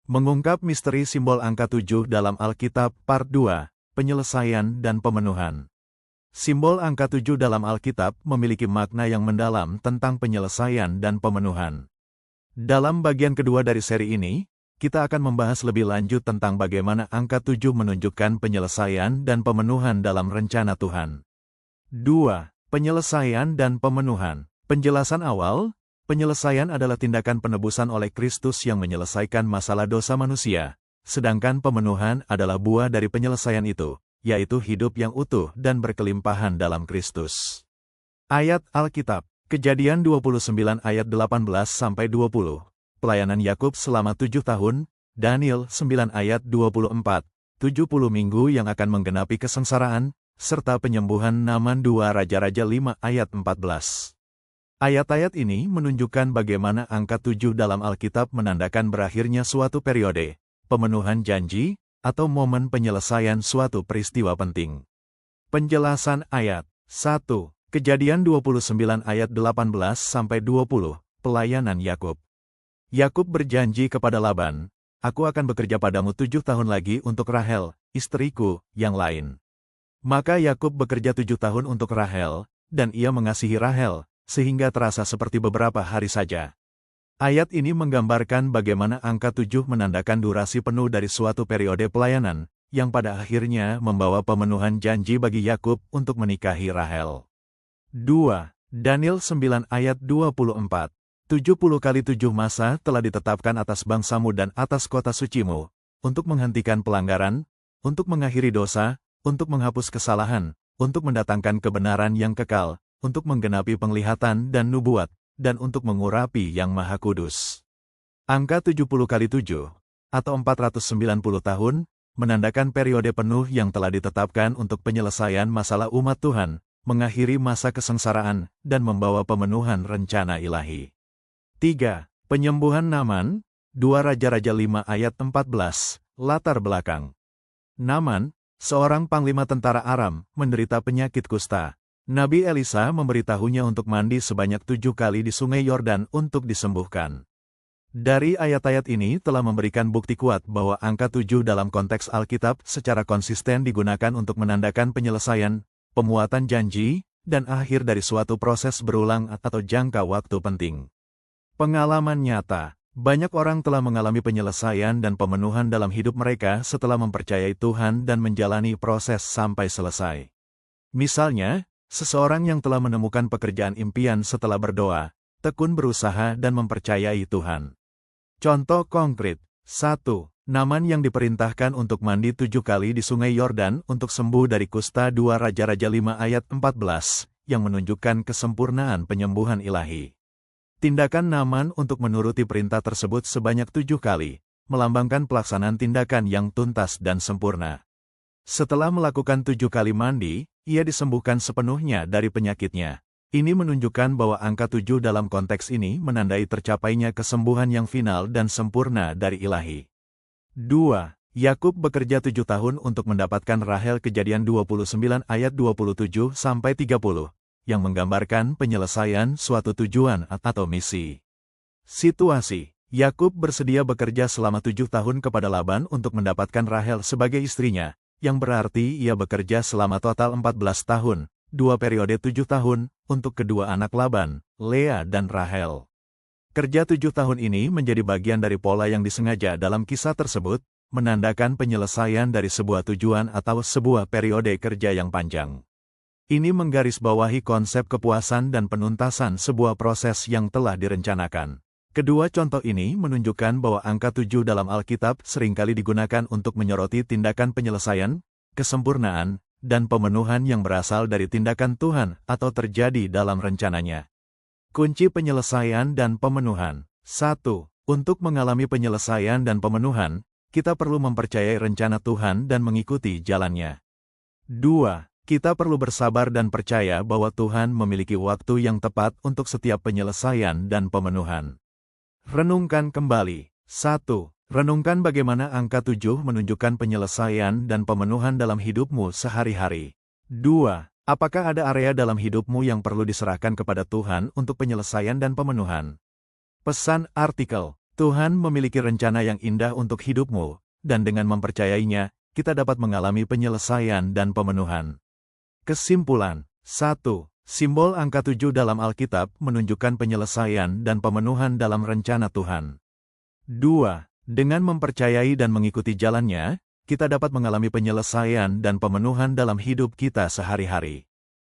Mengungkap misteri simbol angka 7 dalam Alkitab Part 2, Penyelesaian dan Pemenuhan. Simbol angka 7 dalam Alkitab memiliki makna yang mendalam tentang penyelesaian dan pemenuhan. Dalam bagian kedua dari seri ini, kita akan membahas lebih lanjut tentang bagaimana angka 7 menunjukkan penyelesaian dan pemenuhan dalam rencana Tuhan. 2. Penyelesaian dan pemenuhan. Penjelasan awal. Penyelesaian adalah tindakan penebusan oleh Kristus yang menyelesaikan masalah dosa manusia, sedangkan pemenuhan adalah buah dari penyelesaian itu, yaitu hidup yang utuh dan berkelimpahan dalam Kristus. Ayat Alkitab, Kejadian 29 ayat 18-20, pelayanan Yakub selama 7 tahun, Daniel 9 ayat 24, 70 minggu yang akan menggenapi kesengsaraan, serta penyembuhan Naaman 2 Raja-Raja 5 ayat 14. Ayat-ayat ini menunjukkan bagaimana angka 7 dalam Alkitab menandakan berakhirnya suatu periode, pemenuhan janji, atau momen penyelesaian suatu peristiwa penting. Penjelasan ayat 1. Kejadian 29 ayat 18-20, pelayanan Yakub. Yakub berjanji kepada Laban, "Aku akan bekerja padamu 7 tahun lagi untuk Rahel, istriku, yang lain." Maka Yakub bekerja 7 tahun untuk Rahel, dan ia mengasihi Rahel, sehingga terasa seperti beberapa hari saja. Ayat ini menggambarkan bagaimana angka 7 menandakan durasi penuh dari suatu periode pelayanan, yang pada akhirnya membawa pemenuhan janji bagi Yakub untuk menikahi Rahel. 2. Daniel 9 ayat 24. 70 kali 7 masa telah ditetapkan atas bangsamu dan atas kota sucimu, untuk menghentikan pelanggaran, untuk mengakhiri dosa, untuk menghapus kesalahan, untuk mendatangkan kebenaran yang kekal, untuk menggenapi penglihatan dan nubuat, dan untuk mengurapi yang maha kudus. Angka 70 kali 7, atau 490 tahun, menandakan periode penuh yang telah ditetapkan untuk penyelesaian masalah umat Tuhan, mengakhiri masa kesengsaraan, dan membawa pemenuhan rencana ilahi. 3. Penyembuhan Naaman, 2 Raja-Raja 5 ayat 14, latar belakang. Naaman, seorang panglima tentara Aram, menderita penyakit kusta. Nabi Elisa memberitahunya untuk mandi sebanyak 7 kali di sungai Yordan untuk disembuhkan. Dari ayat-ayat ini telah memberikan bukti kuat bahwa angka 7 dalam konteks Alkitab secara konsisten digunakan untuk menandakan penyelesaian, pemuatan janji, dan akhir dari suatu proses berulang atau jangka waktu penting. Pengalaman nyata. Banyak orang telah mengalami penyelesaian dan pemenuhan dalam hidup mereka setelah mempercayai Tuhan dan menjalani proses sampai selesai. Misalnya, seseorang yang telah menemukan pekerjaan impian setelah berdoa, tekun berusaha dan mempercayai Tuhan. Contoh konkret. 1. Naaman yang diperintahkan untuk mandi 7 kali di sungai Yordan untuk sembuh dari kusta 2 Raja-Raja 5 ayat 14, yang menunjukkan kesempurnaan penyembuhan ilahi. Tindakan Naaman untuk menuruti perintah tersebut sebanyak 7 kali, melambangkan pelaksanaan tindakan yang tuntas dan sempurna. Setelah melakukan 7 kali mandi, ia disembuhkan sepenuhnya dari penyakitnya. Ini menunjukkan bahwa angka 7 dalam konteks ini menandai tercapainya kesembuhan yang final dan sempurna dari ilahi. 2. Yakub bekerja 7 tahun untuk mendapatkan Rahel. Kejadian 29 ayat 27-30, yang menggambarkan penyelesaian suatu tujuan atau misi. Situasi. Yakub bersedia bekerja selama 7 tahun kepada Laban untuk mendapatkan Rahel sebagai istrinya, yang berarti ia bekerja selama total 14 tahun, 2 periode 7 tahun, untuk kedua anak Laban, Lea dan Rahel. Kerja 7 tahun ini menjadi bagian dari pola yang disengaja dalam kisah tersebut, menandakan penyelesaian dari sebuah tujuan atau sebuah periode kerja yang panjang. Ini menggarisbawahi konsep kepuasan dan penuntasan sebuah proses yang telah direncanakan. Kedua contoh ini menunjukkan bahwa angka 7 dalam Alkitab seringkali digunakan untuk menyoroti tindakan penyelesaian, kesempurnaan, dan pemenuhan yang berasal dari tindakan Tuhan atau terjadi dalam rencananya. Kunci penyelesaian dan pemenuhan. 1. Untuk mengalami penyelesaian dan pemenuhan, kita perlu mempercayai rencana Tuhan dan mengikuti jalannya. 2. Kita perlu bersabar dan percaya bahwa Tuhan memiliki waktu yang tepat untuk setiap penyelesaian dan pemenuhan. Renungkan kembali. 1. Renungkan bagaimana angka 7 menunjukkan penyelesaian dan pemenuhan dalam hidupmu sehari-hari. 2. Apakah ada area dalam hidupmu yang perlu diserahkan kepada Tuhan untuk penyelesaian dan pemenuhan? Pesan artikel. Tuhan memiliki rencana yang indah untuk hidupmu, dan dengan mempercayainya, kita dapat mengalami penyelesaian dan pemenuhan. Kesimpulan 1. Simbol angka 7 dalam Alkitab menunjukkan penyelesaian dan pemenuhan dalam rencana Tuhan. 2. Dengan mempercayai dan mengikuti jalannya, kita dapat mengalami penyelesaian dan pemenuhan dalam hidup kita sehari-hari.